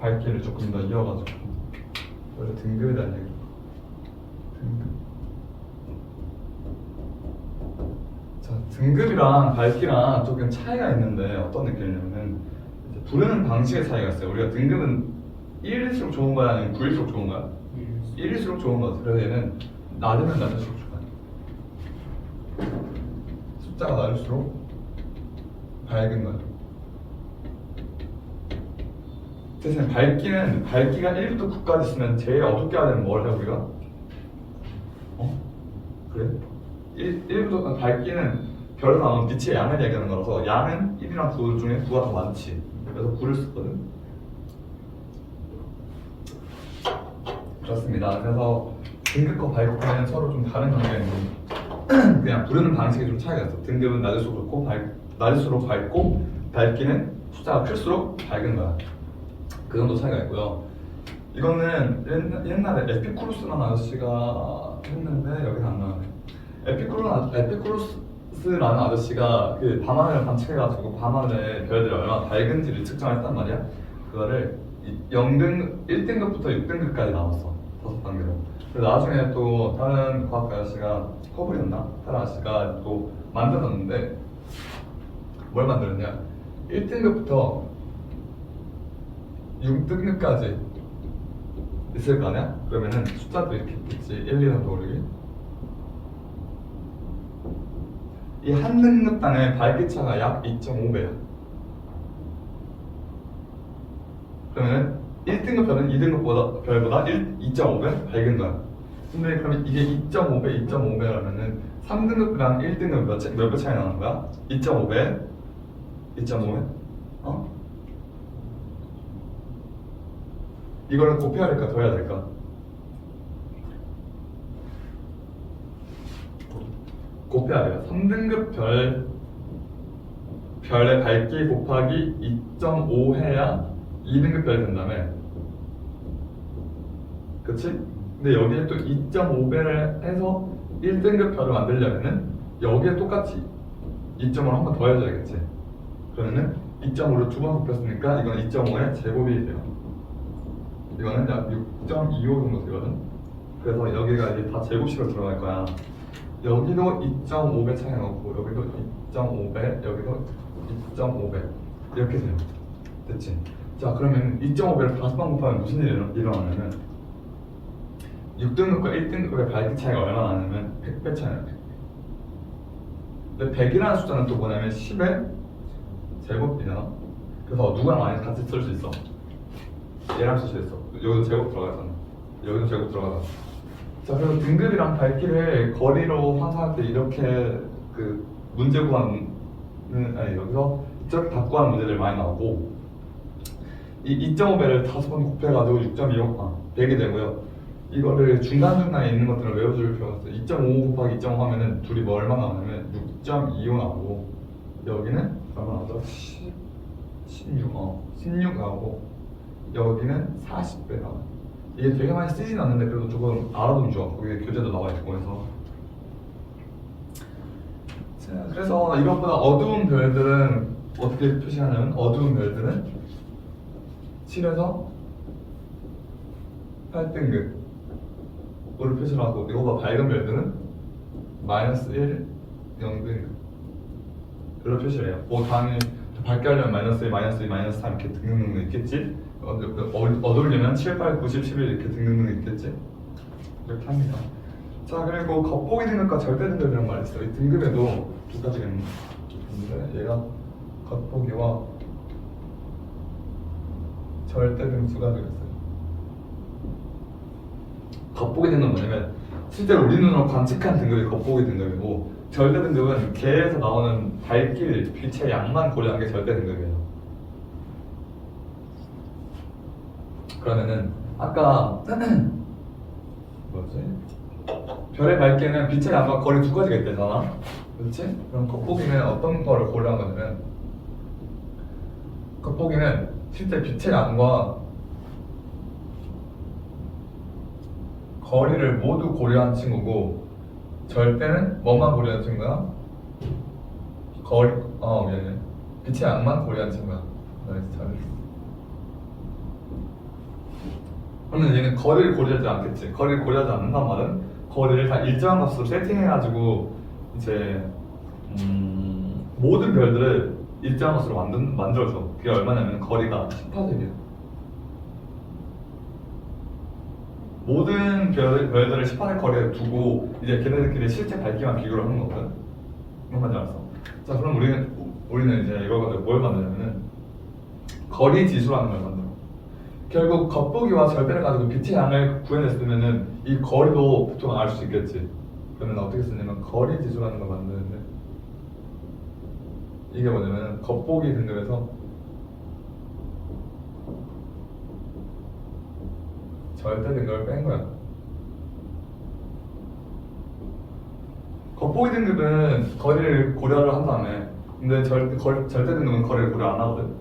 밝기를 조금 더 이어가지고 원래 등급에 대한 얘기. 자, 등급이랑 밝기랑 조금 차이가 있는데 어떤 느낌이냐면은 부르는 방식의 차이가 있어요. 우리가 등급은 1일수록 좋은 거야 아니면 9일수록 좋은 거야? 1일수록 좋은 거지. 그래서 얘는 낮으면 낮을수록 좋아. 숫자가 낮을수록 밝은 거야. 대신 밝기가 1부터 9까지 있으면 제일 어둡게 하려면 뭘 해 우리가? 그래? 1부터 밝기는 별에서 나오는 빛의 양을 얘기하는 거라서 양은 1이랑 9 중에 9가 더 많지. 그래서 9를 썼거든. 그렇습니다. 그래서 등급과 밝기는 서로 좀 다른 관계가 있는 그냥 부르는 방식이 좀 차이가 있어. 등급은 낮을수록 밝고 밝기는 숫자가 클수록 밝은 거야. 그 정도 차이가 있고요. 이거는 옛날에 에피쿠로스라는 아저씨가 했는데 여기는 안 나오네. 에피쿠로스라는 아저씨가 그 밤하늘을 관측해가지고 밤하늘의 별들이 얼마나 밝은지를 측정했단 말이야. 그거를 1등급부터 6등급까지 나왔어. 5단계로. 그래서 나중에 또 다른 과학자 아저씨가 허블이었나? 다른 아저씨가 또 만들었는데 뭘 만들었냐? 1등급부터 6등급까지 있을 거 아니야? 그러면은 숫자도 이렇게 있겠지. 1, 2, 3 돌리기. 이 한 등급당의 밝기차가 약 2.5배야. 그러면 1등급 별은 2등급 별보다 2.5배 밝은 거야. 근데 그러면 이게 2.5배, 2.5배라면은 3등급이랑 1등급 몇 배 차이 나는 거야? 2.5배, 2.5배? 어? 이거를 곱해야 될까, 더해야 될까? 곱해야 돼요. 3등급 별의 밝기 곱하기 2.5 해야 2등급 별이 된다며. 그치? 근데 여기에 또 2.5배를 해서 1등급 별을 만들려면은 여기에 똑같이 2.5를 한 번 더 해줘야겠지. 그러면은 2.5를 두 번 곱했으니까 이건 2.5의 제곱이 돼요. 이거는 약 6.25 정도 되거든. 그래서 여기가 이제 다 제곱식으로 들어갈 거야. 여기도 2.5배 차이 나고 여기도 2.5배, 여기도 2.5배 이렇게 돼요. 됐지? 자, 그러면 2.5배를 5번 곱하면 무슨 일이 일어나냐면 6등급과 1등급의 밝기 차이가 얼마나 나냐면 100배 차이 나요. 근데 100이라는 숫자는 또 뭐냐면 10의 제곱이잖아. 그래서 누구랑 많이 같이 쓸 수 있어. 얘랑 쓸 수 있어. 여기도 제곱 들어가잖아. 여기도 제곱 들어가잖아. 자, 그리고 등급이랑 밝기를 거리로 환산할 때 이렇게 그 문제 구하는, 아니 여기서 이렇게 다 구하는 문제들이 많이 나오고, 이 2.5배를 5번 곱해가지고 6.25, 100이 되고요. 이거를 중간중간에 있는 것들을 외워줄 필요가 없어요. 2.5 곱하기 2.5 하면은 둘이 뭐 얼마 나오냐면 6.25 나오고, 여기는 얼마 나오죠? 16 나오고, 여기는 40배 나와요. 이게 되게 많이 쓰진 않는데 그래도 조금 알아두면 좋아. 거기 교재도 나와 있고 해서. 자, 그래서 이것보다 어두운 별들은 어떻게 표시하냐면, 어두운 별들은 7에서 8등급으로 표시를 하고, 이거보다 밝은 별들은 -1, 0등급으로 표시를 해요. 뭐 당연히 밝게 하려면 -1, -2, -3 이렇게 등등등 있겠지? 어두우려면 7, 8, 9, 10, 11 이렇게 등등등 있겠지? 이렇게 합니다. 자, 그리고 겉보기 등급과 절대 등급이라는 말이 있어요. 이 등급에도 두 가지가 있는데, 얘가 겉보기와 절대 등급 두 가지가 있어요. 겉보기 등급은 뭐냐면 실제로 우리 눈으로 관측한 등급이 겉보기 등급이고, 절대 등급은 개에서 나오는 밝기, 빛의 양만 고려한 게 절대 등급이에요. 그러면은 아까 뭐지? 별의 밝기는 빛의 양과 거리 두 가지가 있대잖아. 그렇지? 그럼 겉보기는 어떤 거를 고려한 거냐면, 겉보기는 실제 빛의 양과 거리를 모두 고려한 친구고, 절대는 뭐만 고려한 친구야? 미안해. 빛의 양만 고려한 친구야. 잘했어. 그러면 얘는 거리를 고려하지 않겠지. 거리를 고려하지 않는단 말은 거리를 다 일정한 값으로 세팅해가지고 이제 모든 별들을 일정한 값으로 만들어줘. 그게 얼마냐면 거리가 10파섹이야. 모든 별들을 10파섹 거리에 두고 이제 걔네들끼리 실제 밝기만 비교를 하는 거거든. 뭔 말인지 알았어? 자, 그럼 우리는 이제 이걸 가지고 뭘 만드냐면은 거리 지수라는 걸 만들어. 결국 겉보기와 절대를 가지고 빛의 양을 구해냈으면은 이 거리도 보통 알 수 있겠지. 그러면 어떻게 쓰냐면 거리 지수라는 걸 만드는데, 이게 뭐냐면 겉보기 등급에서 절대 등급을 뺀 거야. 겉보기 등급은 거리를 고려를 한 다음에, 근데 절대 등급은 거리를 고려 안 하거든.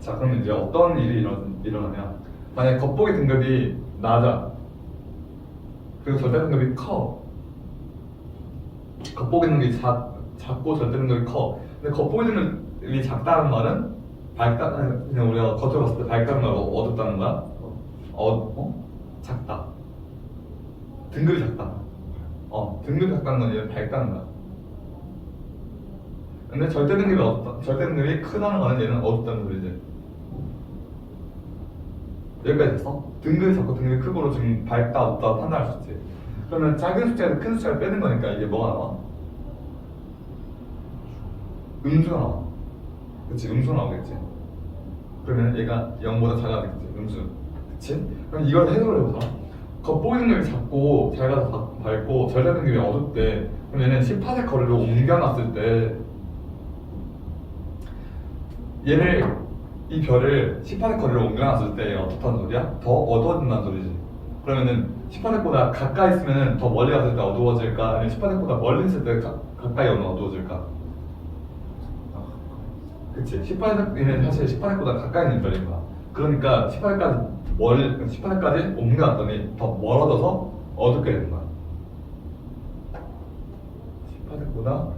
자, 그러면 이제 어떤 일이 일어나냐? 만약 겉보기 등급이 낮아, 그리고 절대 등급이 커. 겉보기 등급이 작고 절대 등급이 커. 근데 겉보기 등급이 작다는 말은 그냥 우리가 겉으로 봤을 때 밝다는 말은 어둡다는 거야? 작다. 등급이 작다. 등급이 작다는 건 얘는 밝다는 거야. 근데 절대 등급이 크다는 거는 얘는 어둡다는 소리지. 여기까지 됐어? 등급이 작고 등급이 크고로 지금 밝다 없다 판단할 수 있지. 그러면 작은 숫자에서 큰 숫자를 빼는 거니까 이게 뭐가 나와? 음수가 나와. 그치, 음수 나오겠지. 그러면 얘가 0보다 작아야 되겠지, 음수. 그치? 그럼 이걸 해석을 해보자. 겉보기 능력이 작고 자기가 다 밝고 절대 능력이 어둡대. 그럼 얘는 10파세 거리로 옮겨놨을 때 얘를 이 별을 10파세 거리로 옮겨놨을 때 얘가 어떻다는 소리야? 더 어두워진다는 소리지. 그러면은 10파세보다 가까이 있으면 더 멀리 갔을 때 어두워질까? 아니면 10파세보다 멀리 있을 때 가까이 오면 어두워질까? 그치? 10파세는 사실 10파세보다 가까이 있는 별인 거야. 그러니까 10파세까지 옮겨놨더니 더 멀어져서 어둡게 되는 거야. 10파세보다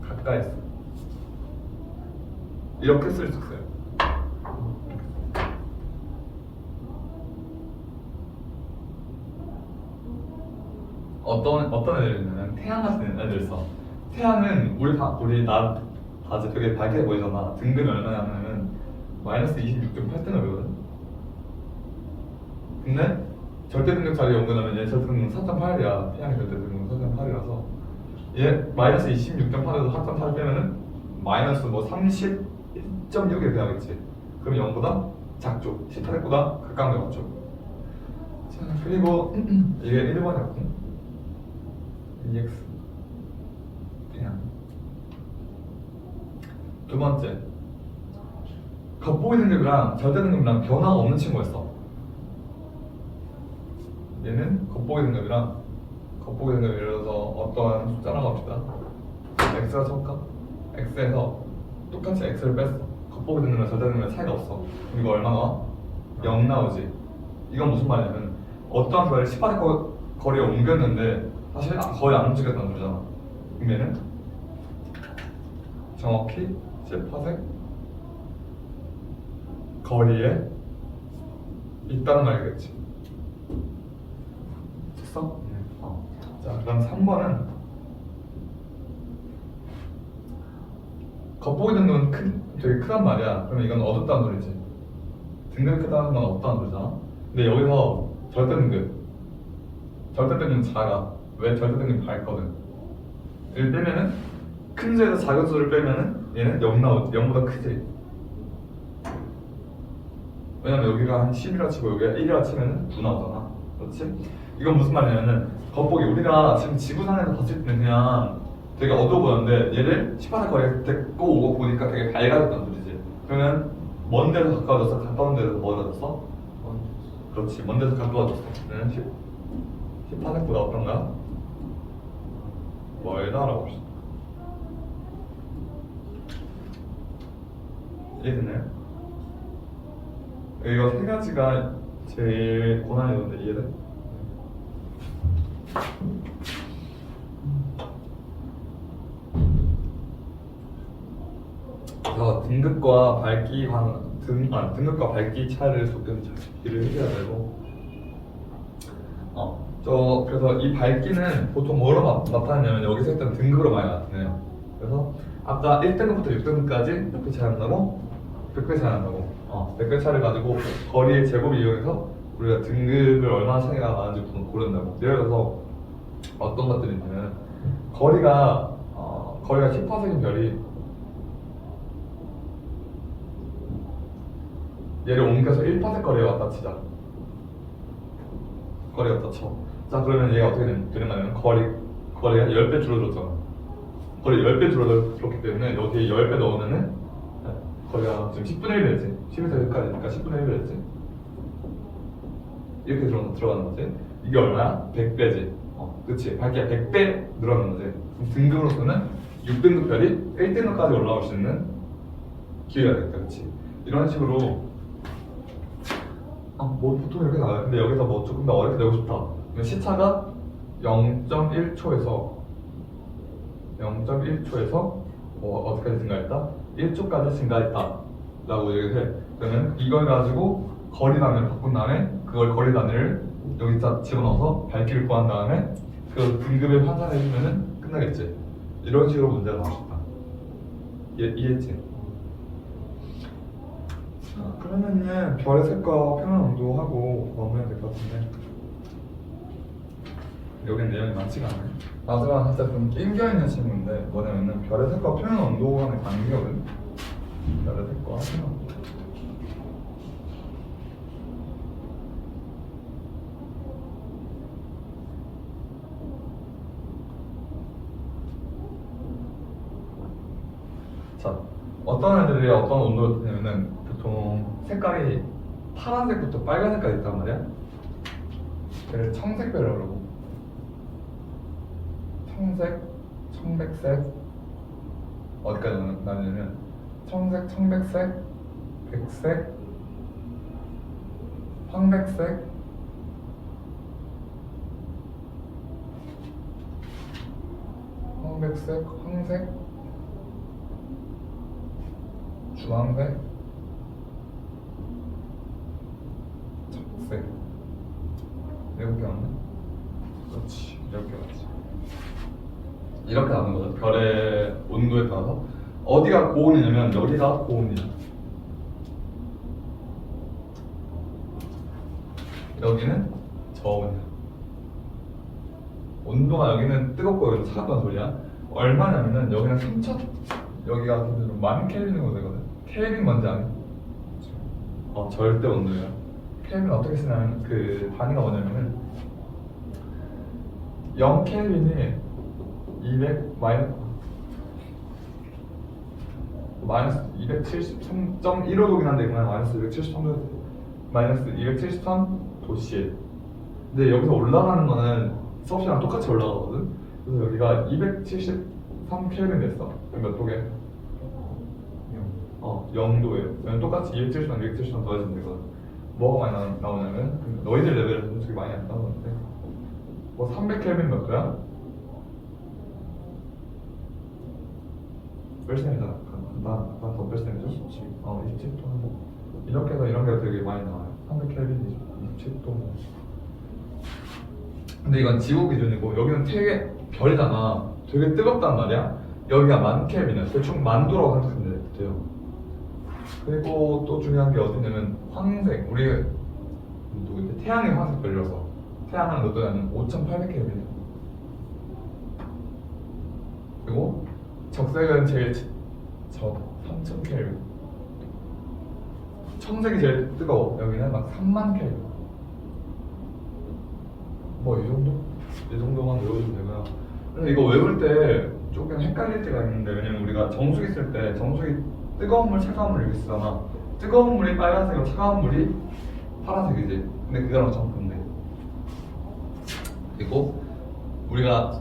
가까이 있어. 이렇게 쓸 수 있어요. 어떤 애들이 있냐면 태양 같은 애들 있어. 태양은 우리 나 아직 되게 밝게 보이잖아. 등급이 얼마냐면은 마이너스 26.8등을 배우거든. 근데 절대 등급 자리에 옮겨놓으면 얘 절대 등급 4.8이야. 태양이 절대 등급 4.8이라서 얘 마이너스 26.8에서 4.8 빼면은 마이너스 뭐 30.6이 돼야겠지. 그럼 0보다 작죠. 18보다 가까운 게 맞죠. 자, 그리고 이게 1번이었고 EX 그냥 두 번째 겉보기 등급이랑 절대 등급이랑 변화가 없는 친구였어. 얘는 겉보기 등급이랑 겉보기 등급 예를 들어서 어떠한 숫자라고 합시다. X가 칠까? X에서 똑같이 X를 뺐어. 겉보기 등급이랑 절대 등급이랑 차이가 없어. 그럼 이거 얼마 나와? 0 나오지. 이건 무슨 말이냐면 어떠한 별을 10파세 거리에 옮겼는데 사실 거의 안 움직였다는 거잖아. 그럼 얘는 정확히 10파세 거리에 있다는 말이겠지. 됐어? 자, 그럼 3번은 겉보기 등급은 되게 크단 말이야. 그러면 이건 어둡다는 소리지. 등급이 크다는 건 없다는 소리잖아. 근데 여기서 절대 등급은 작아. 왜? 절대 등급이 밝거든. 이를 빼면은 큰 수에서 작은 수를 빼면은 얘는 0 나오지. 0보다 크지. 왜냐면 여기가 한 10이라 치고 여기가 1이라 치면은 9 나오잖아. 그렇지? 이건 무슨 말이냐면은 겉보기 우리가 지금 지구상에서 봤을 때는 그냥 되게 어두워 보였는데 얘를 10파세 거리에 데리고 오고 보니까 되게 밝아졌다는 소리지. 그러면 먼 데서 가까워졌어? 가까운 데서 멀어졌어? 그렇지. 먼 데서 가까워졌어. 얘는 10파세보다 어떤가? 멀다라고 합시다. 이해되나요? 이거 세 가지가 제일 고난이 되는데 이해돼? 그래서 등급과 밝기 차이를 조금 이해를 해줘야 되고 그래서 이 밝기는 보통 뭐로 나타내냐면 여기서 일단 등급으로 많이 나타내요. 그래서 아까 1등급부터 6등급까지 몇 배 차이 난다고? 100배 차이 난다고. 100배 차이를 가지고 거리의 제곱을 이용해서 우리가 등급을 얼마나 차이가 나는지 고른다고. 예를 들어서 어떤 것들이 있냐면 거리가 10파세인 별이 얘를 옮겨서 1파세 거리에 왔다 치자. 거리에 왔다 쳐. 자, 그러면 얘가 어떻게 되는 거냐면 거리가 10배 줄어들었잖아. 거리 10배 줄어들었기 때문에 여기에 10배 넣으면은 거리가 지금 10분의 1이 됐지. 11에서 1까지니까 10분의 1이 됐지. 이렇게 들어가는 거지. 이게 얼마야? 100배지. 그치. 밝기가 100배 늘어나는 거지. 등급으로서는 6등급 별이 1등급까지 올라올 수 있는 기회가 되겠다. 그치. 이런 식으로 뭐 보통 이렇게 나와요. 근데 여기서 뭐 조금 더 어렵게 내고 싶다. 시차가 0.1초에서 어떻게 증가했다? 1초까지 증가했다 라고 얘기를 해. 그러면 이걸 가지고 거리 단위를 바꾼 다음에 그걸 거리 단위를 여기다 집어넣어서 밝기를 구한 다음에 그 등급을 환산해주면 끝나겠지. 이런 식으로 문제가 나올 수 있다. 이해했지? 그러면은 별의 색과 표면 온도하고 마무리해야 될 것 같은데 여기는 내용이 많지가 않아요. 마지막 살짝 좀 낑겨있는 질문인데 뭐냐면은 별의 색과 표면 온도 간의 관계거든. 별의 색과 표면 온도 자, 어떤 애들이 어떤 온도를 뜨냐면은 보통 색깔이 파란색부터 빨간색까지 있단 말이야. 그래서 청색별이라고 그러고 청색, 청백색 어디까지 나누냐면 청색, 청백색, 백색, 황백색, 황백색, 황색, 주황색, 적색. 7개 맞나? 그렇지, 7개 맞지. 이렇게 나눈 거죠. 별의 온도에 따라서 어디가 고온이냐면 여기가 고온이야. 여기는 저온이야. 온도가 여기는 뜨겁고 여기는 차갑다는 소리야. 얼마냐면은 여기는 3000, 여기가 만 켈빈 정도 되거든. 켈빈 뭔지 아니? 절대 온도야. 켈빈 어떻게 쓰냐면 그 단위가 뭐냐면은 0 켈빈이 200 마이너스 273.15도긴 한데 그냥 마이너스 273도 마이너스 273도씨. 근데 여기서 올라가는 거는 수업시랑 똑같이 올라가거든. 그래서 여기가 273 켈빈 됐어. 몇 도게? 0도예요. 그냥 똑같이 273, 273 더해주면 되거든. 뭐가 많이 나오냐면 너희들 레벨에서 솔직히 많이 안 나오는데 뭐 300 켈빈 몇 도야? 뺄셈이잖아. 나더 뺄셈이죠? 27. 27도. 이렇게 해서 이런 게 되게 많이 나와요. 300 켈빈 27도. 근데 이건 지구 기준이고 여기는 되게 별이잖아. 되게 뜨겁단 말이야. 여기가 만 켈빈이야. 대충 만도라고 생각하면 돼요. 그리고 또 중요한 게 어디냐면 황색. 우리 누구지? 태양의 황색 별이라서 태양은 몇 도냐면 5800 켈빈이야. 그리고 적색은 제일 적 3000 켈빈. 청색이 제일 뜨거워. 여기는 막 3만 켈빈. 뭐 이 정도? 이 정도만 외워주면 되고요. 그래서 이거 외울 때 조금 헷갈릴 때가 있는데 왜냐면 우리가 정수기 쓸 때 정수기 뜨거운 물, 차가운 물 이렇게 쓰잖아. 뜨거운 물이 빨간색이고 차가운 물이 파란색이지. 근데 그거랑 정반대. 그리고 우리가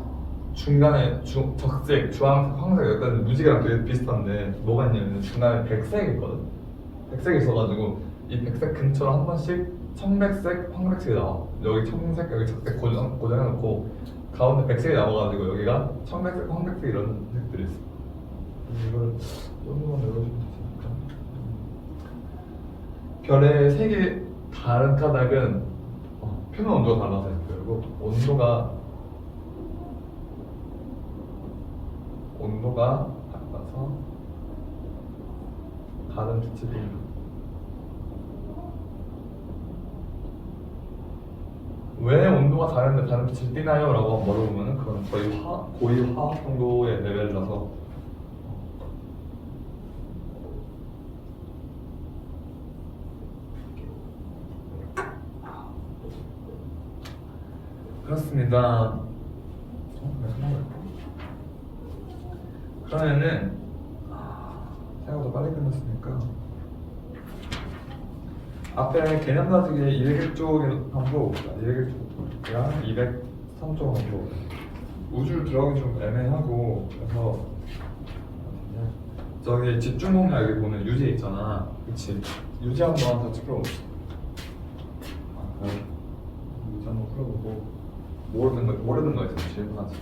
중간에 적색, 주황색, 황색 약간 무지개랑 되게 비슷한데 뭐가 있냐면 중간에 백색이 있거든. 백색이 있어가지고 이 백색 근처로 한 번씩 청백색, 황백색이 나와. 여기 청색, 여기 적색 고정해놓고 가운데 백색이 나와가지고 여기가 청백색, 황백색 이런 색들이 있어. 이걸 조금만 외워주면 되니까. 별의 색이 다른 까닭은 표면 온도가 달라서 그리고 온도가 달라서 다른 빛이 띄는. 왜 온도가 다른데 다른 빛을 띠나요? 라고 물어보면 그건 거의 고위 화학 정도의 레벨이라서 그렇습니다. 그러면은 생각보다 빨리 끝났으니까 앞에 개념 가지기 201쪽에 한번 풀어봅시다. 201쪽이랑 203쪽 한번 풀어볼게요. 우주를 들어가기 좀 애매하고 그래서 저기 집중공략 여기 보면 유제 있잖아. 그치? 유제 한번 같이 풀어봅시다. 유제 한번 풀어보고 모르는 거 있으면 질문하자.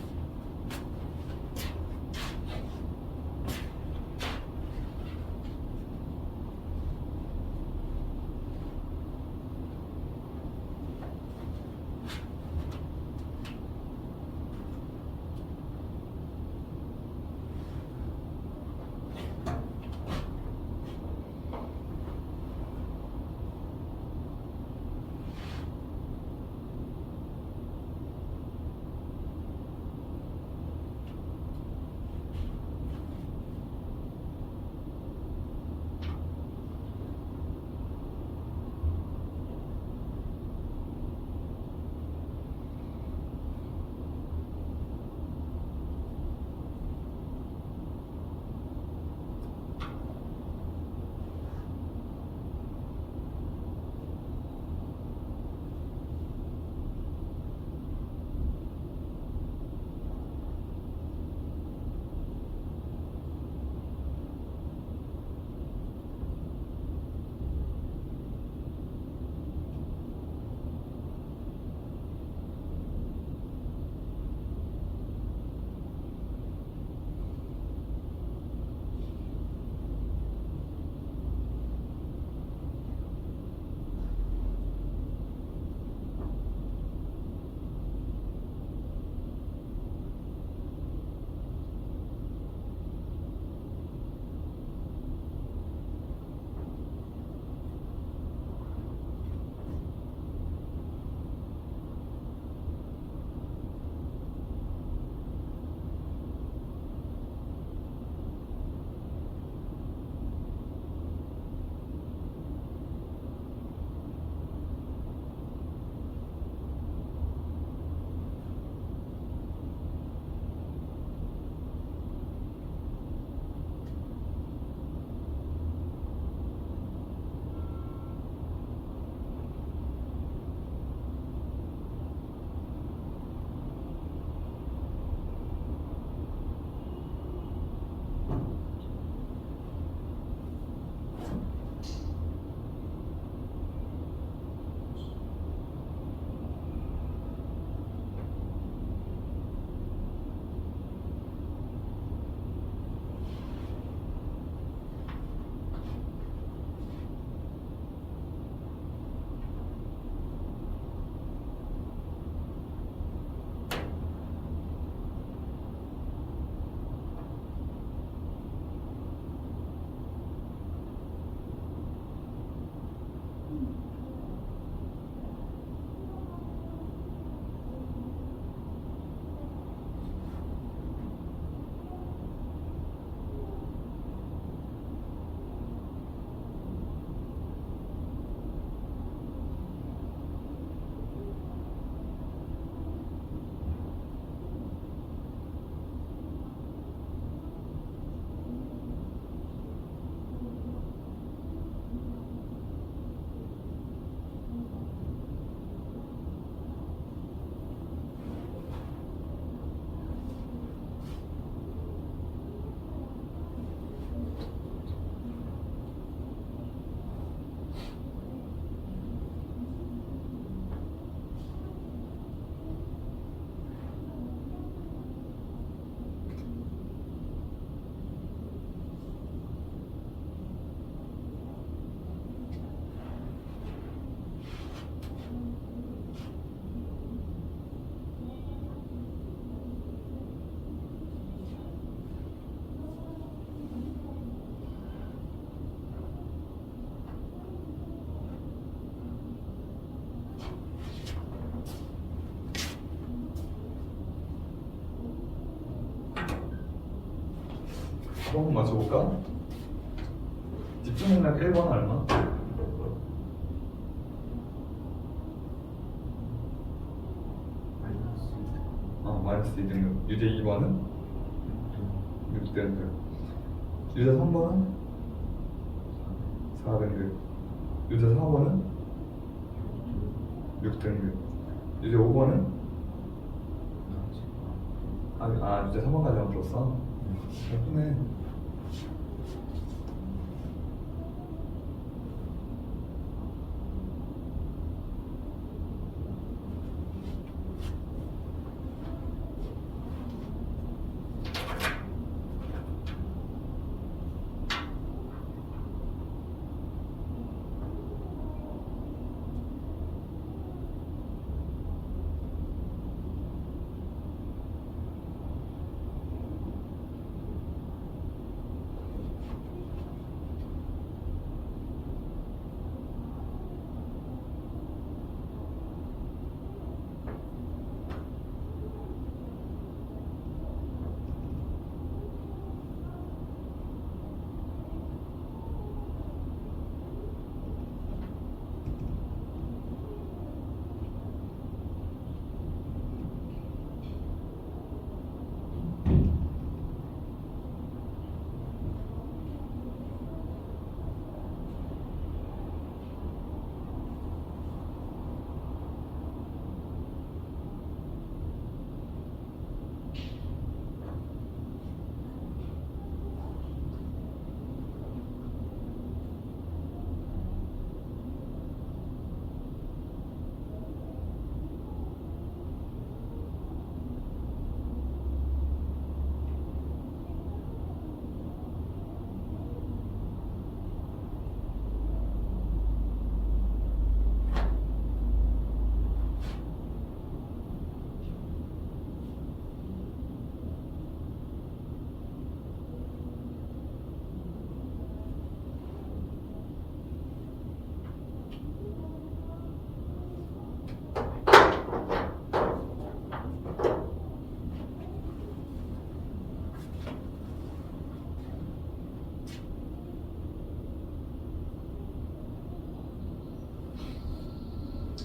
한번 맞춰볼까? 집중력량 1번 얼마? 마이너스 2등급. 유제 2번은 6등급. 유제 3번은 4등급. 유제 4번은 6등급. 유제 5번은 유제 3번까지만 들었어? 예쁘네.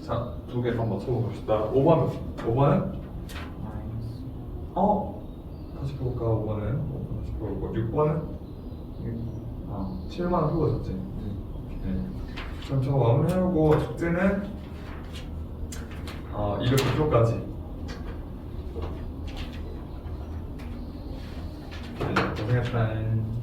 자, 두 개 더 맞춰봅시다. 5번은? 5번은? 마이너스 다시 펴볼까? 5번은? 5번 다시 펴볼까? 6번은? 7번은 펴보셨지? 네. 그럼 저거 마무리해보고 숙제는 이렇게 표까지. 네, 고생했다.